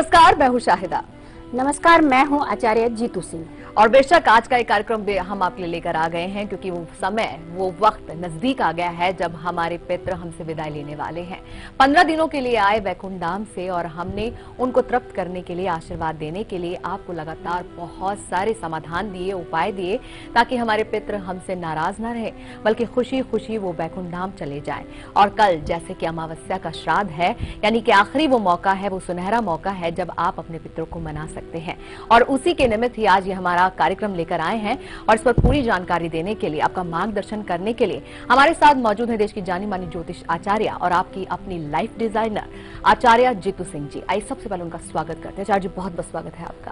नमस्कार, मैं हूं शाहिदा। नमस्कार, मैं हूं आचार्य जीतू सिंह। और बेशक आज का एक कार्यक्रम हम आपके लिए लेकर आ गए हैं क्योंकि वो समय, वो वक्त नजदीक आ गया है जब हमारे पितृ हमसे विदाई लेने वाले हैं। 15 दिनों के लिए आए वैकुंठ धाम से और हमने उनको तृप्त करने के लिए, आशीर्वाद देने के लिए आपको लगातार बहुत सारे समाधान दिए, उपाय दिए ताकि हमारे पितृ हमसे नाराज न रहे बल्कि खुशी खुशी वो वैकुंठ धाम चले जाएं। और कल जैसे कि अमावस्या का श्राद्ध है, यानी कि आखिरी वो मौका है, वो सुनहरा मौका है जब आप अपने पितरों को मना सकते हैं। और उसी के निमित्त ही आज ये हमारा कार्यक्रम लेकर आए हैं और इस पर पूरी जानकारी देने के लिए, आपका मार्गदर्शन करने के लिए हमारे साथ मौजूद हैं देश की जानी मानी ज्योतिष आचार्य और आपकी अपनी लाइफ डिजाइनर आचार्य जीतू सिंह जी। आइए सबसे पहले उनका स्वागत करते हैं। आचार्य जी, बहुत बहुत स्वागत है आपका।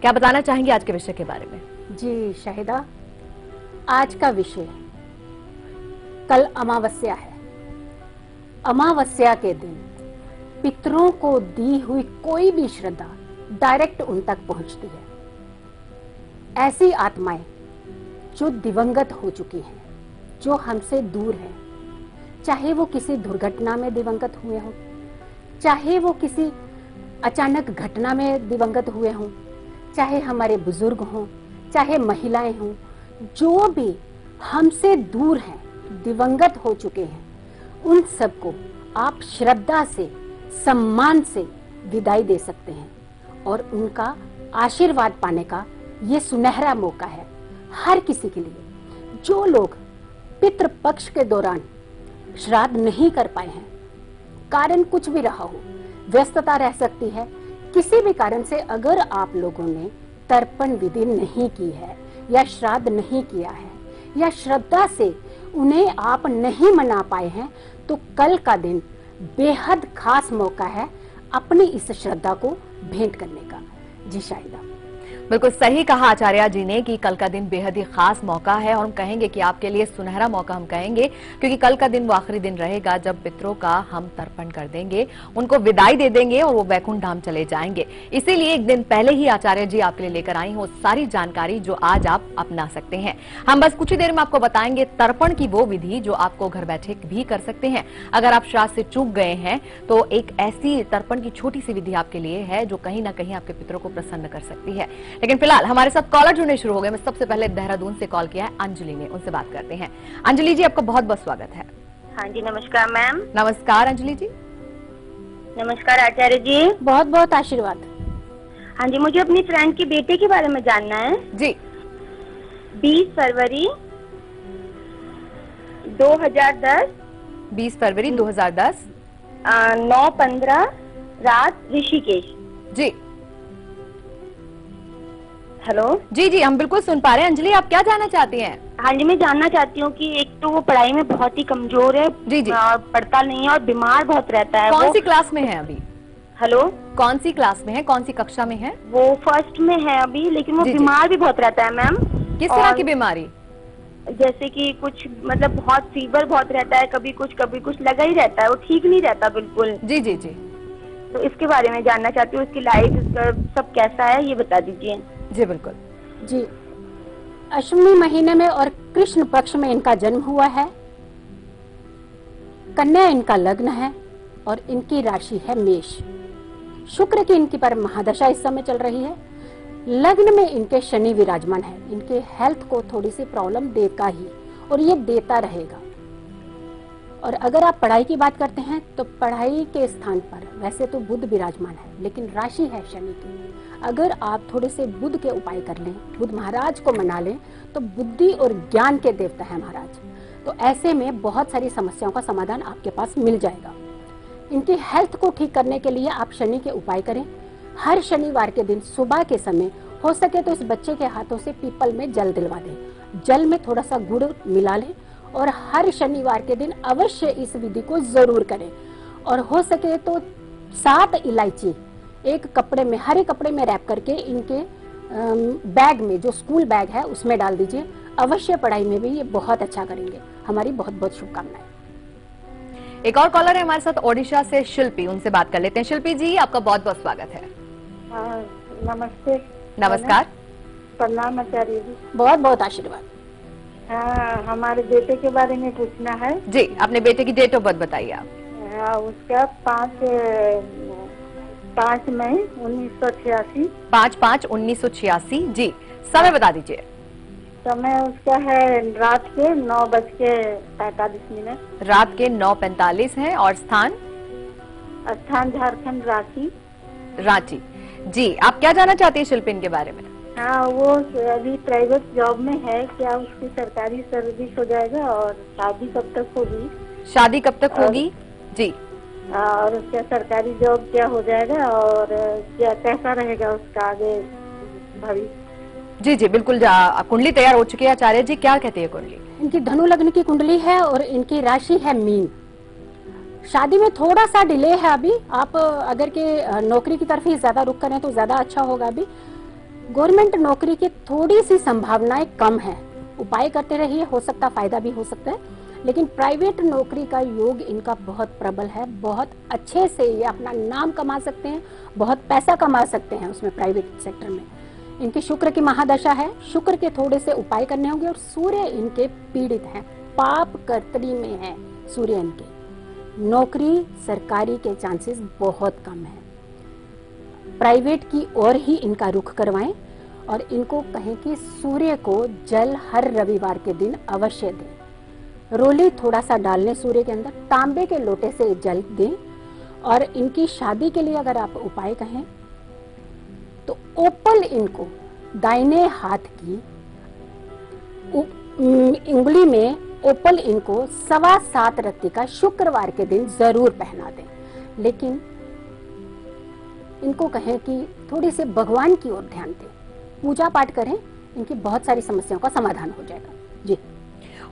क्या बताना चाहेंगे आज के विषय के बारे में? जी शाहिदा, आज का विषय, कल अमावस्या है। अमावस्या के दिन पितरों को दी हुई कोई भी श्रद्धा डायरेक्ट उन तक पहुंचती है। ऐसी आत्माएं जो दिवंगत हो चुकी हैं, जो हमसे दूर हैं, चाहे वो किसी दुर्घटना में दिवंगत हुए हों, चाहे वो किसी अचानक घटना में दिवंगत हुए हों, चाहे हमारे बुजुर्ग हों, चाहे महिलाएं हों, जो भी हमसे दूर हैं, दिवंगत हो चुके हैं, उन सबको आप श्रद्धा से, सम्मान से विदाई दे सकते हैं और उनका आशीर्वाद पाने का ये सुनहरा मौका है हर किसी के लिए। जो लोग पितृ पक्ष के दौरान श्राद्ध नहीं कर पाए हैं, कारण कुछ भी रहा हो, व्यस्तता रह सकती है, किसी भी कारण से अगर आप लोगों ने तर्पण विधि नहीं की है या श्राद्ध नहीं किया है या श्रद्धा से उन्हें आप नहीं मना पाए हैं, तो कल का दिन बेहद खास मौका है अपनी इस श्रद्धा को भेंट करने का। जी शाहिदा, बिल्कुल सही कहा आचार्य जी ने कि कल का दिन बेहद ही खास मौका है और हम कहेंगे कि आपके लिए सुनहरा मौका हम कहेंगे क्योंकि कल का दिन वो आखिरी दिन रहेगा जब पितरों का हम तर्पण कर देंगे, उनको विदाई दे देंगे और वो वैकुंठ धाम चले जाएंगे। इसीलिए एक दिन पहले ही आचार्य जी आपके लिए लेकर आई हो सारी जानकारी जो आज आप अपना सकते हैं। हम बस कुछ ही देर में आपको बताएंगे तर्पण की वो विधि जो आपको घर बैठे भी कर सकते हैं। अगर आप श्राद्ध से चूक गए हैं तो एक ऐसी तर्पण की छोटी सी विधि आपके लिए है जो कहीं ना कहीं आपके पितरों को प्रसन्न कर सकती है। लेकिन फिलहाल हमारे साथ कॉलर जुड़ने शुरू हो गए। मैं सबसे पहले देहरादून से कॉल किया है अंजलि ने, उनसे बात करते हैं। अंजलि जी, आपका बहुत बहुत स्वागत है। हाँ जी, नमस्कार मैम। नमस्कार अंजलि जी। नमस्कार आचार्य जी। बहुत बहुत आशीर्वाद। हाँ जी, मुझे अपनी फ्रेंड के बेटे के बारे में जानना है जी। 20 फरवरी 2010 20 फरवरी 2010 9:15 रात, ऋषिकेश। जी हेलो। जी जी, हम बिल्कुल सुन पा रहे हैं। अंजलि, आप क्या जानना चाहती हैं? हाँ जी, मैं जानना चाहती हूँ कि एक तो वो पढ़ाई में बहुत ही कमजोर है। जी जी। और पढ़ता नहीं है और बीमार बहुत रहता है। कौन सी क्लास में है अभी? हेलो। कौन सी क्लास में है, कौन सी कक्षा में है? वो फर्स्ट में है अभी, लेकिन वो बीमार भी बहुत रहता है मैम। किस तरह की बीमारी? जैसे कि कुछ मतलब बहुत फीवर बहुत रहता है, कभी कुछ लगा ही रहता है, वो ठीक नहीं रहता बिल्कुल। जी जी जी। तो इसके बारे में जानना चाहती हूँ, इसकी लाइफ सब कैसा है ये बता दीजिए। जी बिल्कुल। जी, अश्विनी महीने में और कृष्ण पक्ष में इनका जन्म हुआ है। कन्या इनका लग्न है और इनकी राशि है मेष। शुक्र की इनकी पर महादशा इस समय चल रही है। लग्न में इनके शनि विराजमान है। इनके हेल्थ को थोड़ी सी प्रॉब्लम देगा ही और ये देता रहेगा। और अगर आप पढ़ाई की बात करते हैं तो पढ़ाई के स्थान पर वैसे तो बुध विराजमान है, लेकिन राशि है शनि की। अगर आप थोड़े से बुध के उपाय कर लें, बुध महाराज को मना लें, तो बुद्धि और ज्ञान के देवता है महाराज, तो ऐसे में बहुत सारी समस्याओं का समाधान आपके पास मिल जाएगा। इनकी हेल्थ को ठीक करने के लिए आप शनि के उपाय करें। हर शनिवार के दिन सुबह के समय हो सके तो इस बच्चे के हाथों से पीपल में जल दिलवा दें। जल में थोड़ा सा गुड़ मिला लें और हर शनिवार के दिन अवश्य इस विधि को जरूर करें। और हो सके तो 7 इलायची एक कपड़े में, हरे कपड़े में रैप करके इनके बैग में, जो स्कूल बैग है उसमें डाल दीजिए। अवश्य पढ़ाई में भी ये बहुत अच्छा करेंगे। हमारी बहुत बहुत शुभकामनाएं। एक और कॉलर है हमारे साथ ओडिशा से शिल्पी, उनसे बात कर लेते हैं। शिल्पी जी, आपका बहुत बहुत स्वागत है। नमस्ते। नमस्कार। प्रणाम आचार्य जी। बहुत बहुत आशीर्वाद। हाँ, हमारे बेटे के बारे में पूछना है। जी, अपने बेटे की डेट ऑफ बर्थ बताइए आप। उसका 5 मई 1986। 5/5/1986। जी, समय बता दीजिए। समय उसका है रात के 9:45। रात के 9:45 है और स्थान स्थान झारखंड, रांची। रांची। जी, आप क्या जानना चाहती हैं शिल्पिन के बारे में? हाँ, वो अभी प्राइवेट जॉब में है, क्या उसकी सरकारी सर्विस हो जाएगा और शादी कब तक होगी? शादी कब तक होगी? जी, और उसका सरकारी जॉब क्या हो जाएगा और क्या कैसा रहेगा उसका आगे भविष्य? जी, जी, बिल्कुल। कुंडली तैयार हो चुकी है। आचार्य जी, क्या कहती है कुंडली? इनकी धनु लग्न की कुंडली है और इनकी राशि है मीन। शादी में थोड़ा सा डिले है अभी। आप अगर के नौकरी की तरफ ही ज्यादा रुख करें तो ज्यादा अच्छा होगा। अभी गवर्नमेंट नौकरी की थोड़ी सी संभावनाएं कम है। उपाय करते रहिए, हो सकता फायदा भी हो सकता है। लेकिन प्राइवेट नौकरी का योग इनका बहुत प्रबल है। बहुत अच्छे से ये अपना नाम कमा सकते हैं, बहुत पैसा कमा सकते हैं उसमें, प्राइवेट सेक्टर में। इनकी शुक्र की महादशा है। शुक्र के थोड़े से उपाय करने होंगे। और सूर्य इनके पीड़ित हैं, पाप कर्तरी में है सूर्य इनके। नौकरी सरकारी के चांसेस बहुत कम है। प्राइवेट की ओर ही इनका रुख करवाएं और इनको कहें कि सूर्य को जल हर रविवार के दिन अवश्य दें। रोली थोड़ा सा डाल लें सूर्य के अंदर, तांबे के लोटे से जल दें। और इनकी शादी के लिए अगर आप उपाय कहें तो ओपल इनको दाहिने हाथ की उंगली में ओपल इनको 7.25 रत्ती का शुक्रवार के दिन जरूर पहना दें। लेकिन इनको कहें कि थोड़ी से भगवान की ओर ध्यान दें, पूजा पाठ करें, इनकी बहुत सारी समस्याओं का समाधान हो जाएगा। जी,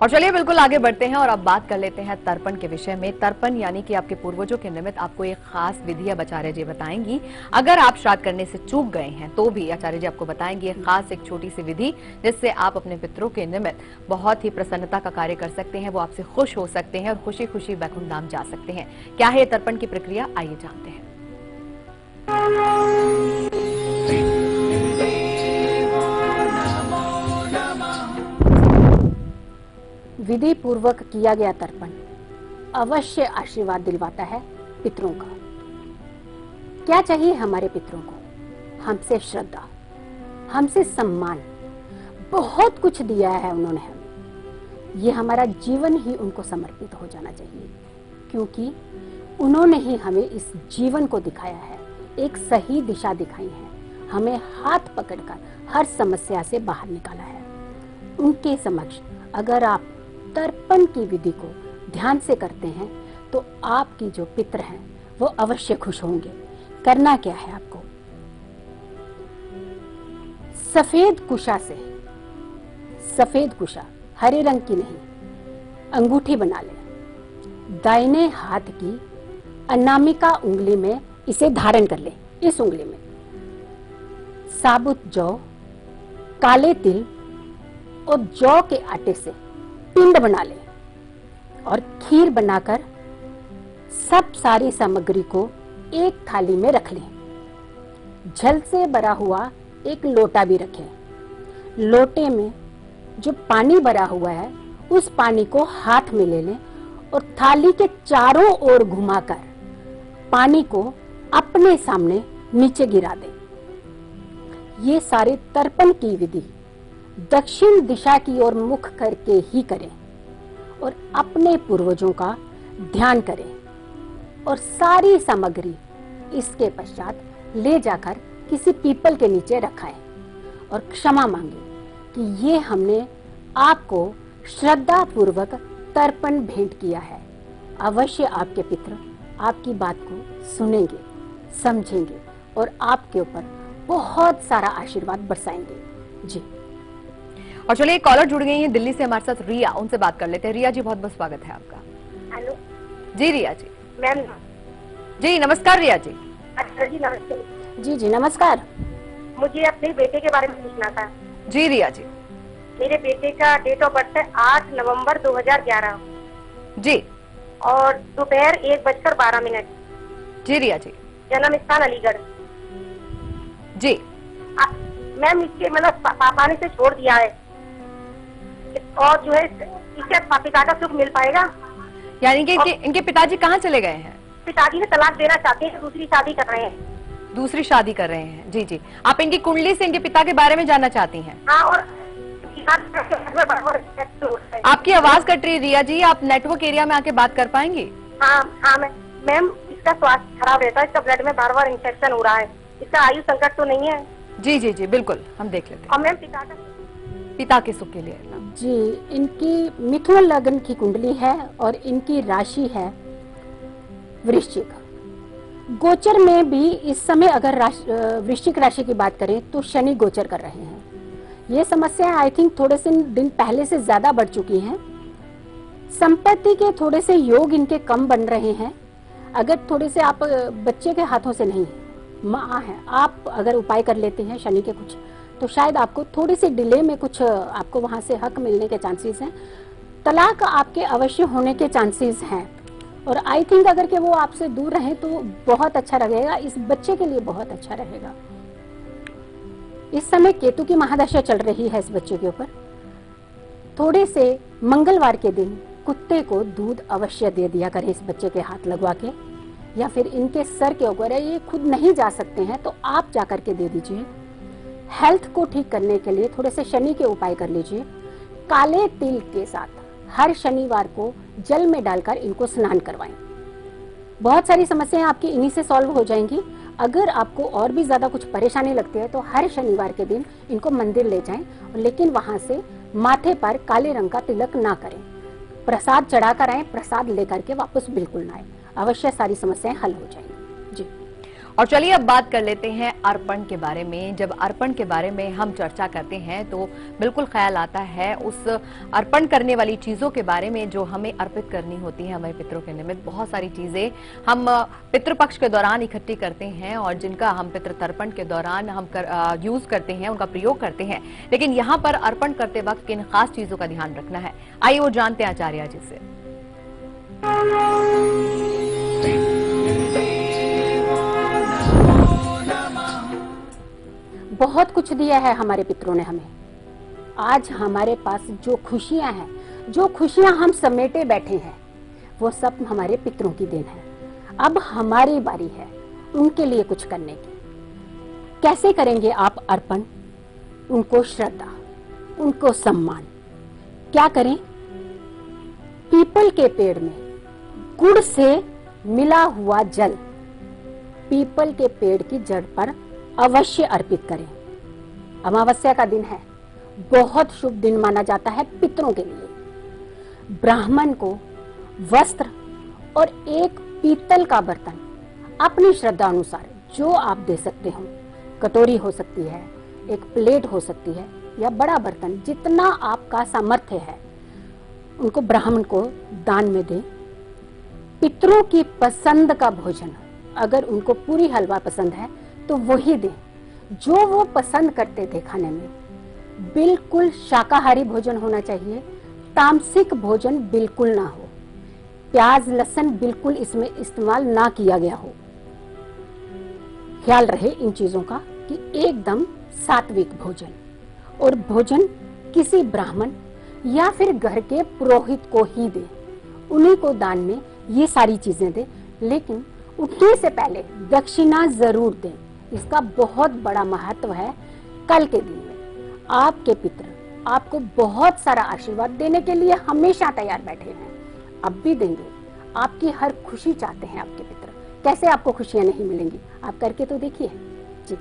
और चलिए बिल्कुल आगे बढ़ते हैं और अब बात कर लेते हैं तर्पण के विषय में। तर्पण यानी कि आपके पूर्वजों के निमित्त आपको एक खास विधि अब आचार्य जी बताएंगी। अगर आप श्राद्ध करने से चूक गए हैं तो भी आचार्य जी आपको बताएंगे एक खास, एक छोटी सी विधि जिससे आप अपने पितरों के निमित्त बहुत ही प्रसन्नता का कार्य कर सकते हैं। वो आपसे खुश हो सकते हैं और खुशी खुशी वैकुंठ धाम जा सकते हैं। क्या है ये तर्पण की प्रक्रिया, आइए जानते हैं। विधि पूर्वक किया गया तर्पण अवश्य आशीर्वाद दिलवाता है पितरों का। क्या चाहिए हमारे पितरों को? हमसे श्रद्धा, हमसे सम्मान, बहुत कुछ दिया है उन्होंने हमें। ये हमारा जीवन ही उनको समर्पित हो जाना चाहिए, क्योंकि उन्होंने ही हमें इस जीवन को दिखाया है, एक सही दिशा दिखाई है, हमें हाथ पकड़कर हर समस्या से बाहर निकाला है। उनके समक्ष अगर आप तर्पण की विधि को ध्यान से करते हैं तो आपकी जो पितर हैं वो अवश्य खुश होंगे। करना क्या है आपको? सफेद कुशा से, सफेद कुशा हरे रंग की नहीं, अंगूठी बना लें। दाहिने हाथ की अनामिका उंगली में इसे धारण कर लें। इस उंगली में साबुत जौ, काले तिल और जौ के आटे से पिंड बना लें और खीर बनाकर सब सारी सामग्री को एक थाली में रख लें। जल से भरा हुआ एक लोटा भी रखें। लोटे में जो पानी भरा हुआ है उस पानी को हाथ में ले लें और थाली के चारों ओर घुमाकर पानी को अपने सामने नीचे गिरा दें। ये सारे तर्पण की विधि दक्षिण दिशा की ओर मुख करके ही करें और अपने पूर्वजों का ध्यान करें और सारी सामग्री इसके पश्चात ले जाकर किसी पीपल के नीचे रखाएं और क्षमा मांगे कि ये हमने आपको श्रद्धा पूर्वक तर्पण भेंट किया है। अवश्य आपके पितर आपकी बात को सुनेंगे, समझेंगे और आपके ऊपर बहुत सारा आशीर्वाद बरसाएंगे। जी, और चलिए कॉलर जुड़ गई हैं दिल्ली से हमारे साथ, रिया, उनसे बात कर लेते हैं। रिया जी, बहुत बहुत स्वागत है आपका। हेलो जी रिया जी। मैम। जी नमस्कार रिया जी। अच्छा जी, नमस्ते। जी जी नमस्कार। मुझे अपने बेटे के बारे में पूछना था। जी रिया जी। मेरे बेटे का डेट ऑफ बर्थ है 8 नवंबर 2011 जी। और दोपहर 1:12। जी रिया जी। जन्म स्थान अलीगढ़। जी। मैम, इसके मतलब पापा ने से छोड़ दिया है और जो है इसके पिता का सुख मिल पाएगा? यानी कि इनके पिताजी कहाँ चले गए हैं? पिताजी ने तलाक देना चाहते हैं, दूसरी शादी कर रहे हैं। दूसरी शादी कर रहे हैं। जी जी, आप इनकी कुंडली से इनके पिता के बारे में जानना चाहती हैं? हाँ, और आपकी आवाज कट रही है रिया जी, आप नेटवर्क एरिया में आके बात कर पाएंगी? हाँ मैम, इसका स्वास्थ्य खराब रहता है, इसका ब्लड में बार-बार इंफेक्शन हो रहा है, इसका आयु संकट तो नहीं है? जी जी जी बिल्कुल, हम देख लेते हैं। और मैम पिता के सुख के लिए जी, इनकी मिथुन लग्न की कुंडली है और इनकी राशि है वृश्चिक। गोचर में भी इस समय अगर वृश्चिक राशि की बात करें तो शनि गोचर कर रहे हैं। ये समस्याएं आई थिंक थोड़े से दिन पहले से ज्यादा बढ़ चुकी हैं। संपत्ति के थोड़े से योग इनके कम बन रहे हैं। अगर थोड़े से आप बच्चे के हाथों से नहीं, माँ है, आप अगर उपाय कर लेते हैं शनि के कुछ, तो शायद आपको थोड़ी सी डिले में कुछ आपको वहां से हक मिलने के चांसेस हैं। तलाक आपके अवश्य होने के चांसेस हैं और आई थिंक अगर कि वो आपसे दूर रहें तो बहुत अच्छा रहेगा, इस बच्चे के लिए बहुत अच्छा रहेगा। इस समय केतु की महादशा चल रही है इस बच्चे के ऊपर। थोड़े से मंगलवार के दिन कुत्ते को दूध अवश्य दे दिया करें इस बच्चे के हाथ लगवा के, या फिर इनके सर के ऊपर, ये खुद नहीं जा सकते हैं तो आप जाकर के दे दीजिए। हेल्थ को ठीक करने के लिए थोड़े से शनि के उपाय कर लीजिए। काले तिल के साथ हर शनिवार को जल में डालकर इनको स्नान करवाएं। बहुत सारी समस्याएं आपकी इन्हीं से सॉल्व हो जाएंगी। अगर आपको और भी ज्यादा कुछ परेशानी लगती है तो हर शनिवार के दिन इनको मंदिर ले जाएं, लेकिन वहां से माथे पर काले रंग का तिलक ना करें। प्रसाद चढ़ाकर आए, प्रसाद लेकर के वापस बिल्कुल ना आए, अवश्य सारी समस्याएं हल हो जाएंगी। जी। और चलिए अब बात कर लेते हैं अर्पण के बारे में। जब अर्पण के बारे में हम चर्चा करते हैं तो बिल्कुल ख्याल आता है उस अर्पण करने वाली चीजों के बारे में जो हमें अर्पित करनी होती है हमारे पितरों के निमित्त। बहुत सारी चीजें हम पितृपक्ष के दौरान इकट्ठी करते हैं और जिनका हम पितृतर्पण के दौरान हम यूज करते हैं, उनका प्रयोग करते हैं। लेकिन यहाँ पर अर्पण करते वक्त किन खास चीजों का ध्यान रखना है, आइए वो जानते हैं आचार्य जी से। बहुत कुछ दिया है हमारे पितरों ने हमें। आज हमारे पास जो खुशियां हैं, जो खुशियां हम समेटे बैठे हैं, वो सब हमारे पितरों की देन है। अब हमारी बारी है उनके लिए कुछ करने की। कैसे करेंगे आप अर्पण? उनको श्रद्धा, उनको सम्मान। क्या करें? पीपल के पेड़ में गुड़ से मिला हुआ जल पीपल के पेड़ की जड़ पर अवश्य अर्पित करें। अमावस्या का दिन है, बहुत शुभ दिन माना जाता है पितरों के लिए। ब्राह्मण को वस्त्र और एक पीतल का बर्तन अपनी श्रद्धा अनुसार जो आप दे सकते हो, कटोरी हो सकती है, एक प्लेट हो सकती है, या बड़ा बर्तन, जितना आपका सामर्थ्य है, उनको ब्राह्मण को दान में दें। पितरों की पसंद का भोजन, अगर उनको पूरी हलवा पसंद है तो वही दें जो वो पसंद करते थे खाने में। बिल्कुल शाकाहारी भोजन होना चाहिए, तामसिक भोजन बिल्कुल ना हो, प्याज लहसुन बिल्कुल इसमें इस्तेमाल ना किया गया हो। ख्याल रहे इन चीजों का कि एकदम सात्विक भोजन, और भोजन किसी ब्राह्मण या फिर घर के पुरोहित को ही दे, उन्हीं को दान में ये सारी चीजें दे। लेकिन उठने से पहले दक्षिणा जरूर दें, इसका बहुत बड़ा महत्व है। कल के दिन में आपके पितर आपको बहुत सारा आशीर्वाद देने के लिए हमेशा तैयार बैठे हैं, अब भी देंगे। आपकी हर खुशी चाहते हैं आपके पितर, कैसे आपको खुशियां नहीं मिलेंगी? आप करके तो देखिए जी।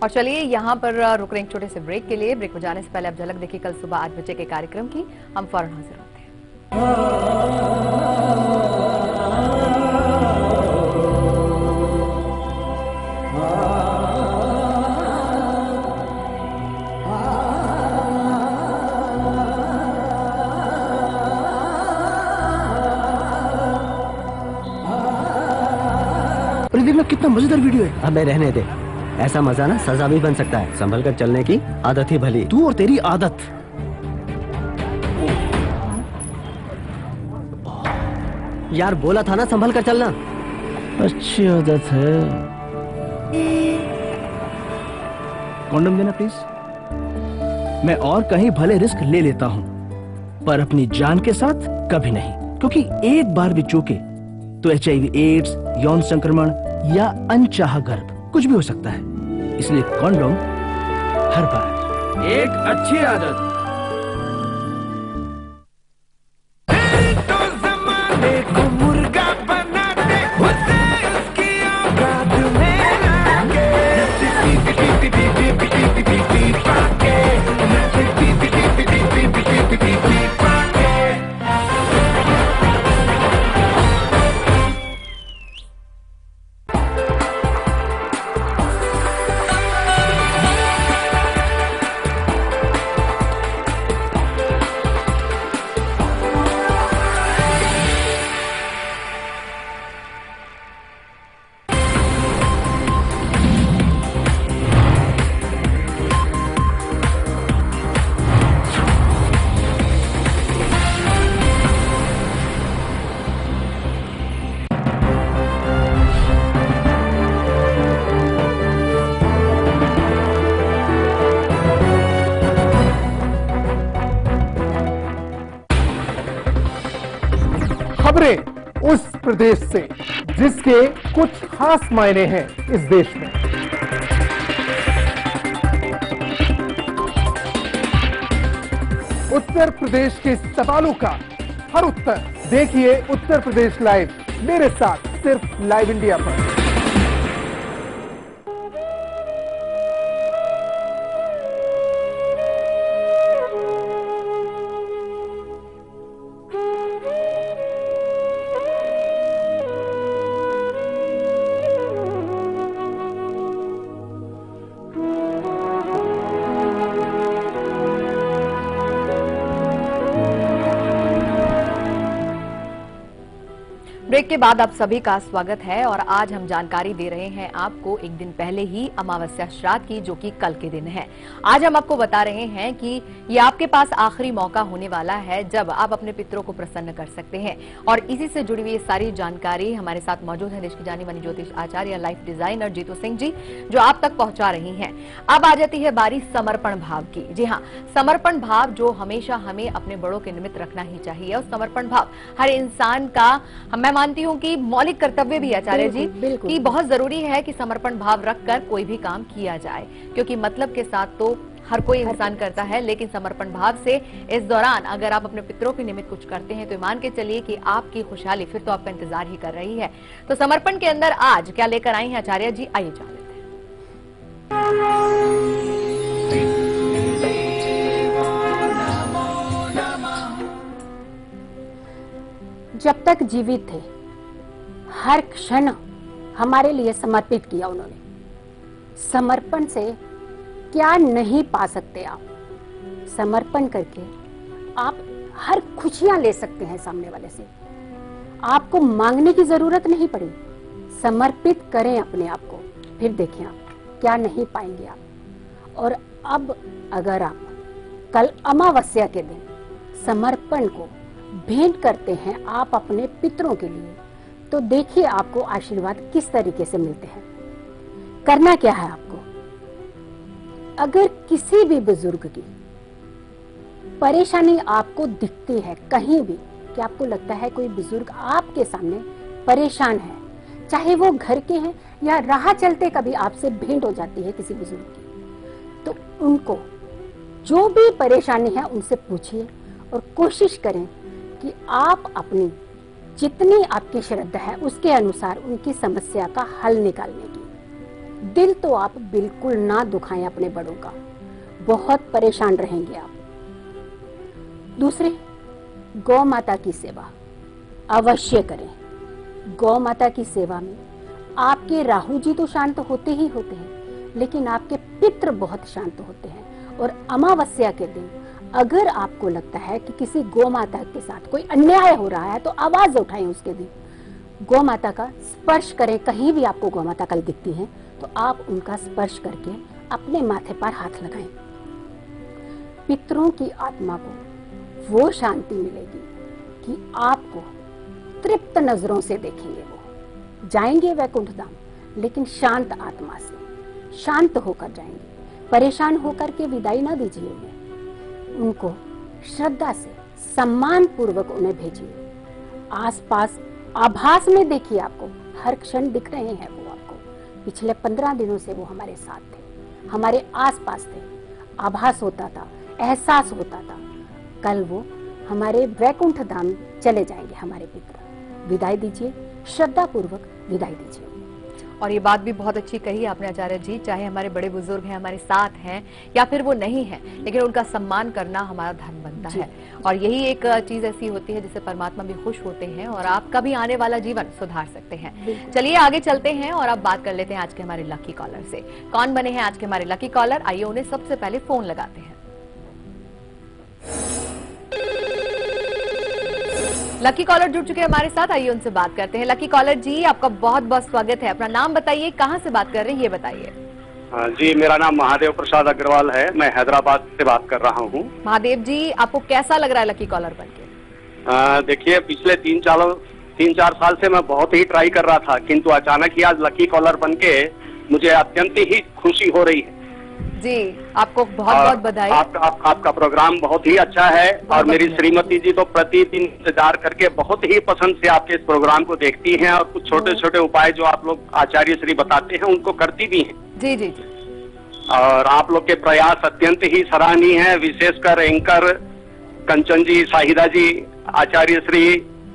और चलिए यहाँ पर रुक रहे हैं छोटे से ब्रेक के लिए। ब्रेक में जाने से पहले आप झलक देखिए कल सुबह 8 बजे के कार्यक्रम की। हम फौरन हाजिर होते हैं। देखना कितना मजेदार वीडियो है। अबे रहने दे, ऐसा मजा ना सजा भी बन सकता है। संभल कर चलने की आदत ही भली। तू और तेरी आदत। यार बोला था ना संभल कर चलना। अच्छी आदत है। कॉन्डम देना प्लीज। मैं और कहीं भले रिस्क ले लेता हूं, पर अपनी जान के साथ कभी नहीं, क्योंकि एक बार भी चूके तो HIV, एड्स, यौन संक्रमण या अनचाहा गर्भ कुछ भी हो सकता है, इसलिए कॉन्डोम हर बार एक अच्छी आदत। खबरें उस प्रदेश से जिसके कुछ खास मायने हैं इस देश में। उत्तर प्रदेश के सवालों का हर उत्तर देखिए उत्तर प्रदेश लाइव, मेरे साथ सिर्फ लाइव इंडिया पर। ब्रेक के बाद आप सभी का स्वागत है और आज हम जानकारी दे रहे हैं आपको एक दिन पहले ही अमावस्या श्राद्ध की, जो कि कल के दिन है। आज हम आपको बता रहे हैं कि ये आपके पास आखिरी मौका होने वाला है जब आप अपने पितरों को प्रसन्न कर सकते हैं। और इसी से जुड़ी हुई ये सारी जानकारी हमारे साथ मौजूद है देश की जानी मानी ज्योतिष आचार्य, लाइफ डिजाइनर जीतू सिंह जी, जो आप तक पहुंचा रही हैं। अब आ जाती है बारी समर्पण भाव की। जी हाँ, समर्पण भाव जो हमेशा हमें अपने बड़ों के निमित्त रखना ही चाहिए। और समर्पण भाव हर इंसान का, मैं मानती हूँ कि मौलिक कर्तव्य भी आचार्य जी कि बहुत जरूरी है कि समर्पण भाव रखकर कोई भी काम किया जाए, क्योंकि मतलब के साथ तो हर कोई इंसान करता है, लेकिन समर्पण भाव से इस दौरान अगर आप अपने पितरों के निमित्त कुछ करते हैं तो मान के चलिए कि आपकी खुशहाली फिर तो आपका इंतजार ही कर रही है। तो समर्पण के अंदर आज क्या लेकर आई हैं आचार्य जी, आइए जान लेते हैं। जब तक जीवित थे हर क्षण हमारे लिए समर्पित किया उन्होंने। समर्पण से क्या नहीं पा सकते आप? समर्पण करके आप हर खुशियां ले सकते हैं सामने वाले से। आपको मांगने की जरूरत नहीं पड़ी। समर्पित करें अपने आप को, फिर देखें आप क्या नहीं पाएंगे आप। और अब अगर आप कल अमावस्या के दिन समर्पण को भेंट करते हैं आप अपने पितरों के लिए, तो देखिए आपको आशीर्वाद किस तरीके से मिलते हैं। करना क्या है आपको? अगर किसी भी बुजुर्ग की परेशानी आपको दिखती है कहीं भी, कि आपको लगता है कोई बुजुर्ग आपके सामने परेशान है, चाहे वो घर के हैं या राह चलते कभी आपसे भेंट हो जाती है किसी बुजुर्ग की, तो उनको जो भी परेशानी है उनसे पूछिए और कोशिश करें कि आप अपनी जितनी आपकी श्रद्धा है उसके अनुसार उनकी समस्या का हल निकालने की। दिल तो आप बिल्कुल ना दुखाएं अपने बड़ों का, बहुत परेशान रहेंगे आप। दूसरे, गौ माता की सेवा अवश्य करें। गौ माता की सेवा में आपके राहु जी तो शांत होते ही होते हैं, लेकिन आपके पितृ बहुत शांत होते हैं। और अमावस्या के दिन अगर आपको लगता है कि किसी गौ माता के साथ कोई अन्याय हो रहा है तो आवाज उठाएं उसके दिन। गौ माता का स्पर्श करें। कहीं भी आपको गौ माता कल दिखती हैं तो आप उनका स्पर्श करके अपने माथे पर हाथ लगाएं। पितरों की आत्मा को वो शांति मिलेगी कि आपको तृप्त नजरों से देखेंगे। वो जाएंगे वैकुंठ धाम, लेकिन शांत आत्मा से, शांत होकर जाएंगे। परेशान होकर के विदाई ना दीजिए उन्हें। उनको श्रद्धा से सम्मान पूर्वक उन्हें भेजिए। आसपास आभास में देखिए, आपको हर क्षण दिख रहे हैं वो आपको, पिछले 15 दिनों से वो हमारे साथ थे, हमारे आसपास थे। आभास होता था, एहसास होता था कल वो हमारे वैकुंठ धाम चले जाएंगे हमारे पितर। विदाई दीजिए, श्रद्धा पूर्वक विदाई दीजिए। और ये बात भी बहुत अच्छी कही आपने आचार्य जी, चाहे हमारे बड़े बुजुर्ग हैं, हमारे साथ हैं या फिर वो नहीं है, लेकिन उनका सम्मान करना हमारा धर्म बनता है। और यही एक चीज ऐसी होती है जिससे परमात्मा भी खुश होते हैं और आपका भी आने वाला जीवन सुधार सकते हैं। चलिए आगे चलते हैं और अब बात कर लेते हैं आज के हमारे लकी कॉलर से। कौन बने हैं आज के हमारे लकी कॉलर, आइए उन्हें सबसे पहले फोन लगाते हैं। लकी कॉलर जुड़ चुके हैं हमारे साथ, आइए उनसे बात करते हैं। लकी कॉलर जी, आपका बहुत बहुत स्वागत है। अपना नाम बताइए, कहां से बात कर रहे हैं ये बताइए। जी, मेरा नाम महादेव प्रसाद अग्रवाल है, मैं हैदराबाद से बात कर रहा हूँ। महादेव जी, आपको कैसा लग रहा है लकी कॉलर बनके? देखिए, पिछले 3-4 साल से मैं बहुत ही ट्राई कर रहा था, किंतु अचानक ही आज लकी कॉलर बनके मुझे अत्यंत ही खुशी हो रही है। जी, आपको बहुत बहुत बधाई। आपका प्रोग्राम बहुत ही अच्छा है और मेरी श्रीमती जी तो प्रतिदिन इंतजार करके बहुत ही पसंद से आपके इस प्रोग्राम को देखती हैं और कुछ छोटे छोटे उपाय जो आप लोग आचार्य श्री बताते हैं उनको करती भी हैं। जी जी। और आप लोग के प्रयास अत्यंत ही सराहनीय है, विशेषकर एंकर कंचन जी, शाहिदा जी, आचार्य श्री,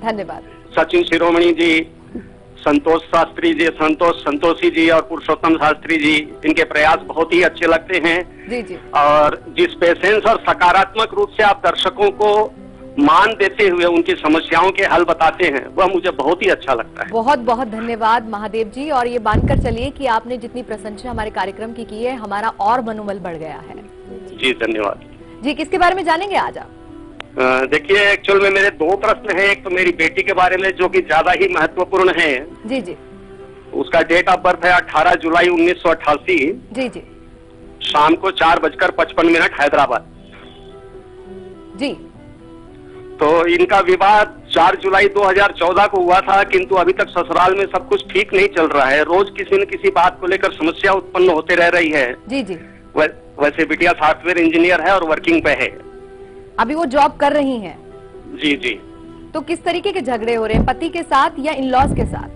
धन्यवाद, सचिन शिरोमणि जी, संतोष शास्त्री जी, संतोषी जी और पुरुषोत्तम शास्त्री जी, इनके प्रयास बहुत ही अच्छे लगते हैं। जी जी। और जिस पेशेंस और सकारात्मक रूप से आप दर्शकों को मान देते हुए उनकी समस्याओं के हल बताते हैं, वह मुझे बहुत ही अच्छा लगता है। बहुत बहुत धन्यवाद महादेव जी। और ये मानकर चलिए कि आपने जितनी प्रशंसा हमारे कार्यक्रम की है, हमारा और मनोबल बढ़ गया है। जी धन्यवाद जी। किसके बारे में जानेंगे आज आप? देखिए, एक्चुअल में मेरे 2 प्रश्न हैं। एक तो मेरी बेटी के बारे में जो कि ज्यादा ही महत्वपूर्ण है। जी जी। उसका डेट ऑफ बर्थ है 18 जुलाई 1988। जी जी। शाम को 4:55 हैदराबाद। जी। तो इनका विवाह 4 जुलाई 2014 को हुआ था, किंतु अभी तक ससुराल में सब कुछ ठीक नहीं चल रहा है। रोज किसी न किसी बात को लेकर समस्या उत्पन्न होते रह रही है। जी जी। वैसे बिटिया सॉफ्टवेयर इंजीनियर है और वर्किंग पे है। अभी वो जॉब कर रही हैं? जी जी। तो किस तरीके के झगड़े हो रहे हैं, पति के साथ या इन लॉज के साथ?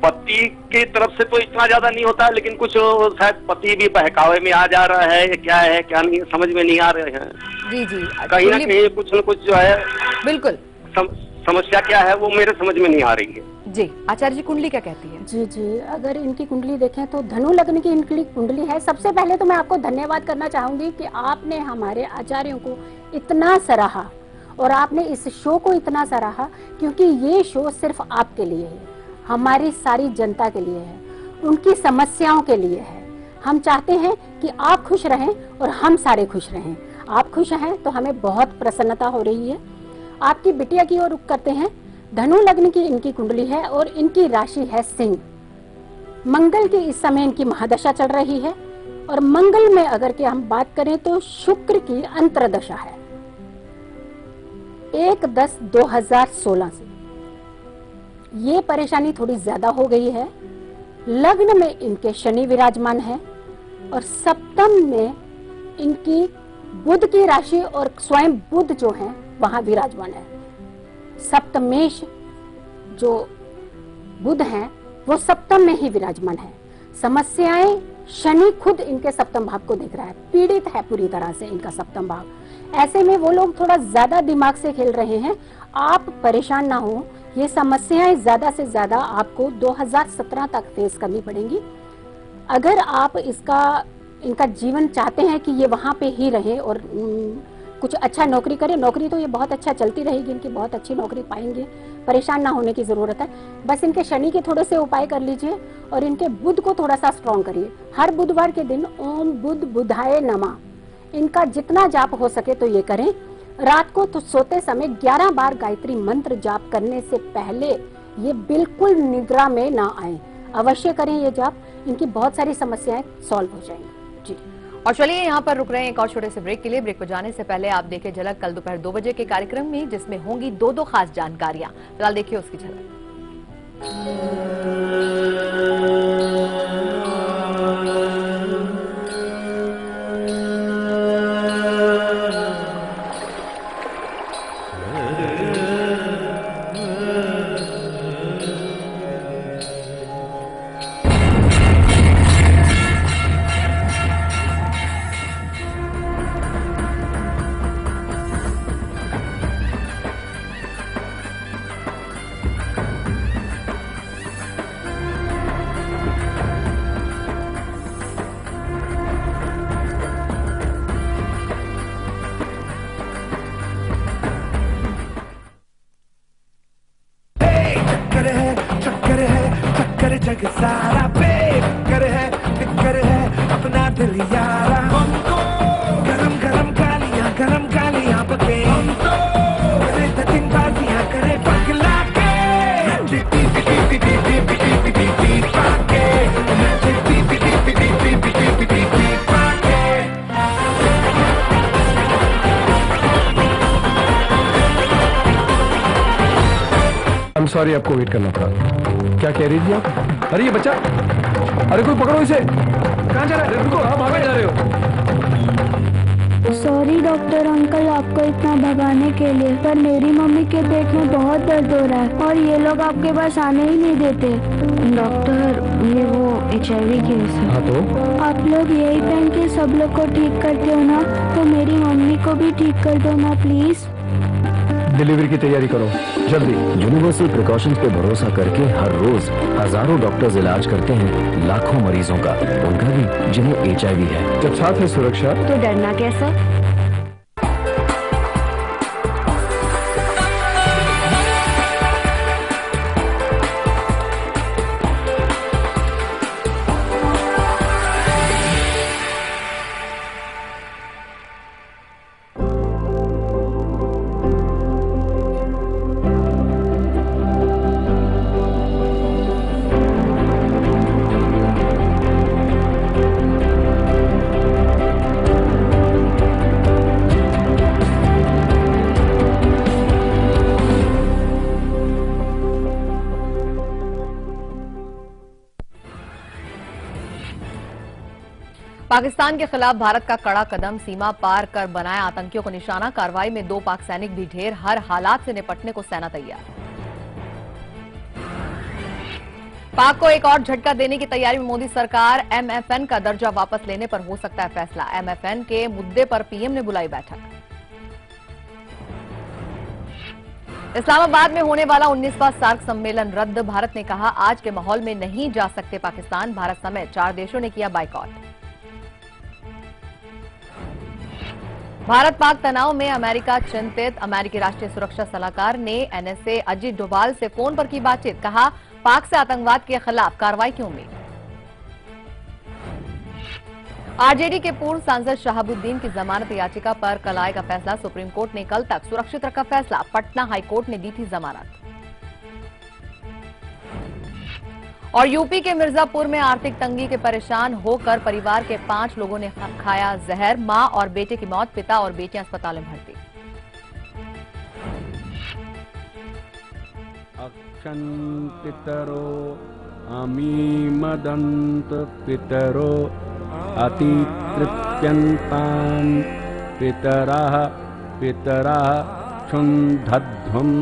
पति की तरफ से तो इतना ज्यादा नहीं होता है, लेकिन कुछ शायद पति भी बहकावे में आ जा रहा है, क्या है क्या नहीं समझ में नहीं आ रहे हैं। जी जी। कहीं ना कहीं कुछ न कुछ जो है, बिल्कुल समस्या क्या है वो मेरे समझ में नहीं आ रही है। जी। आचार्य जी, कुंडली क्या कहती है? जी जी, अगर इनकी कुंडली देखें तो धनु लग्न की इनकी कुंडली है। सबसे पहले तो मैं आपको धन्यवाद करना चाहूंगी कि आपने हमारे आचार्यों को इतना सराहा और आपने इस शो को इतना सराहा, क्योंकि ये शो सिर्फ आपके लिए है, हमारी सारी जनता के लिए है, उनकी समस्याओं के लिए है। हम चाहते हैं कि आप खुश रहें और हम सारे खुश रहें। आप खुश हैं तो हमें बहुत प्रसन्नता हो रही है। आपकी बिटिया की ओर रुख करते हैं। धनु लग्न की इनकी कुंडली है और इनकी राशि है सिंह। मंगल की इस समय इनकी महादशा चल रही है और मंगल में अगर के हम बात करें तो शुक्र की अंतरदशा है 1/10/2016 से। ये परेशानी थोड़ी ज्यादा हो गई है। लग्न में इनके शनि विराजमान है और सप्तम में इनकी बुध की राशि और स्वयं बुध जो है वहां विराजमान है। सप्तमेश जो बुध हैं वो सप्तम में ही विराजमान है। समस्याएं शनि खुद इनके सप्तम भाव को देख रहा है, पीड़ित है पूरी तरह से इनका सप्तम भाव। ऐसे में वो लोग थोड़ा ज्यादा दिमाग से खेल रहे हैं। आप परेशान ना हो, ये समस्याएं ज्यादा से ज्यादा आपको 2017 तक फेस करनी पड़ेंगी। अगर आप इनका जीवन चाहते हैं कि ये वहां पे ही रहे और कुछ अच्छा नौकरी करे, नौकरी तो ये बहुत अच्छा चलती रहेगी, इनकी बहुत अच्छी नौकरी पाएंगे, परेशान ना होने की जरूरत है। बस इनके शनि के थोड़े से उपाय कर लीजिए और इनके बुध को थोड़ा सा स्ट्रॉन्ग करिए। हर बुधवार के दिन ओम बुध बुधाय नमः इनका जितना जाप हो सके तो ये करें। रात को तो सोते समय 11 बार गायत्री मंत्र जाप करने से पहले ये बिल्कुल निद्रा में ना आए, अवश्य करें ये जाप। इनकी बहुत सारी समस्याएं सॉल्व हो जाएंगी। जी। और चलिए यहाँ पर रुक रहे हैं एक और छोटे से ब्रेक के लिए। ब्रेक पर जाने से पहले आप देखें झलक कल दोपहर 2 बजे के कार्यक्रम में, जिसमें होंगी 2 खास जानकारियां। फिलहाल देखिए उसकी झलक। जिगर है अपना दिल यारा, गरम गरम गालियां बके, करे दतिंगबाजियां करे पगला के, magic TP TP TP TP TP Pakke, magic TP TP TP TP TP Pakke. I am sorry, आपको वेट करना पड़ा। क्या कह रही थी आप? अरे ये बच्चा, अरे कोई पकड़ो इसे। कहाँ जा रहा है? रुको, आप भागे जा रहे हो। सॉरी डॉक्टर अंकल आपको इतना भगाने के लिए, पर मेरी मम्मी के पेट में बहुत दर्द हो रहा है और ये लोग आपके पास आने ही नहीं देते। डॉक्टर ये वो HIV केस है। हाँ तो? आप लोग यही पहन के सब लोग को ठीक करते हो ना, तो मेरी मम्मी को भी ठीक कर दो ना प्लीज। डिलीवरी की तैयारी करो जल्दी। यूनिवर्सल प्रिकॉशंस पे भरोसा करके हर रोज हजारों डॉक्टर्स इलाज करते हैं लाखों मरीजों का, उनका भी जिन्हें HIV है। जब साथ है सुरक्षा तो डरना कैसा? पाकिस्तान के खिलाफ भारत का कड़ा कदम, सीमा पार कर बनाया आतंकियों को निशाना। कार्रवाई में 2 पाक सैनिक भी ढेर, हर हालात से निपटने को सेना तैयार। पाक को एक और झटका देने की तैयारी में मोदी सरकार, MFN का दर्जा वापस लेने पर हो सकता है फैसला। MFN के मुद्दे पर पीएम ने बुलाई बैठक। इस्लामाबाद में होने वाला 19वां सार्क सम्मेलन रद्द, भारत ने कहा आज के माहौल में नहीं जा सकते पाकिस्तान। भारत समेत 4 देशों ने किया बाइकॉट। भारत पाक तनाव में अमेरिका चिंतित, अमेरिकी राष्ट्रीय सुरक्षा सलाहकार ने NSA अजीत डोभाल से फोन पर की बातचीत, कहा पाक से आतंकवाद के खिलाफ कार्रवाई की उम्मीद। आरजेडी के पूर्व सांसद शहाबुद्दीन की जमानत याचिका पर कल आएगा फैसला। सुप्रीम कोर्ट ने कल तक सुरक्षित रखा फैसला, पटना हाईकोर्ट ने दी थी जमानत। और यूपी के मिर्जापुर में आर्थिक तंगी के परेशान होकर परिवार के 5 लोगों ने खाया जहर, मां और बेटे की मौत, पिता और बेटियां अस्पताल में भर्ती। अक्षं पितरो अमीमदन्त पितरो अतितृप्यन्तान् पितरः पितरः क्षुन्धध्वम्।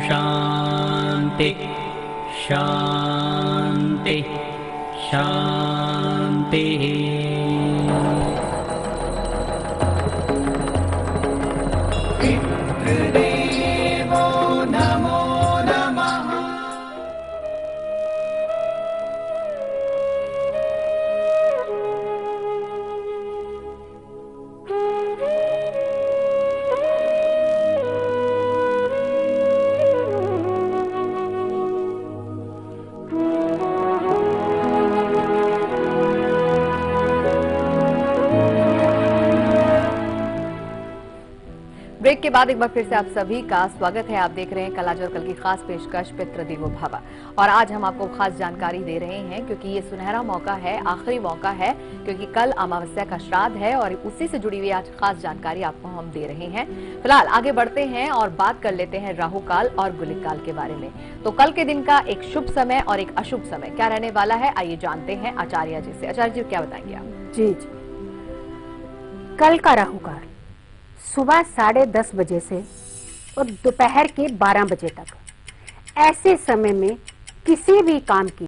शांति शांति शांति। पितृदेवो नमो नमः। ब्रेक के बाद एक बार फिर से आप सभी का स्वागत है। आप देख रहे हैं कल आज और कल की खास पेशकश पितृ देवो भव, और आज हम आपको खास जानकारी दे रहे हैं क्योंकि ये सुनहरा मौका है, आखिरी मौका है, क्योंकि कल अमावस्या का श्राद्ध है और उसी से जुड़ी हुई आज खास जानकारी आपको हम दे रहे हैं। फिलहाल आगे बढ़ते हैं और बात कर लेते हैं राहु काल और गुलिक काल के बारे में। तो कल के दिन का एक शुभ समय और एक अशुभ समय क्या रहने वाला है, आइए जानते हैं आचार्य जी से। आचार्य जी क्या बताएंगे आप? जी जी, कल का राहु काल सुबह 10:30 बजे से और दोपहर के 12 बजे तक। ऐसे समय में किसी भी काम की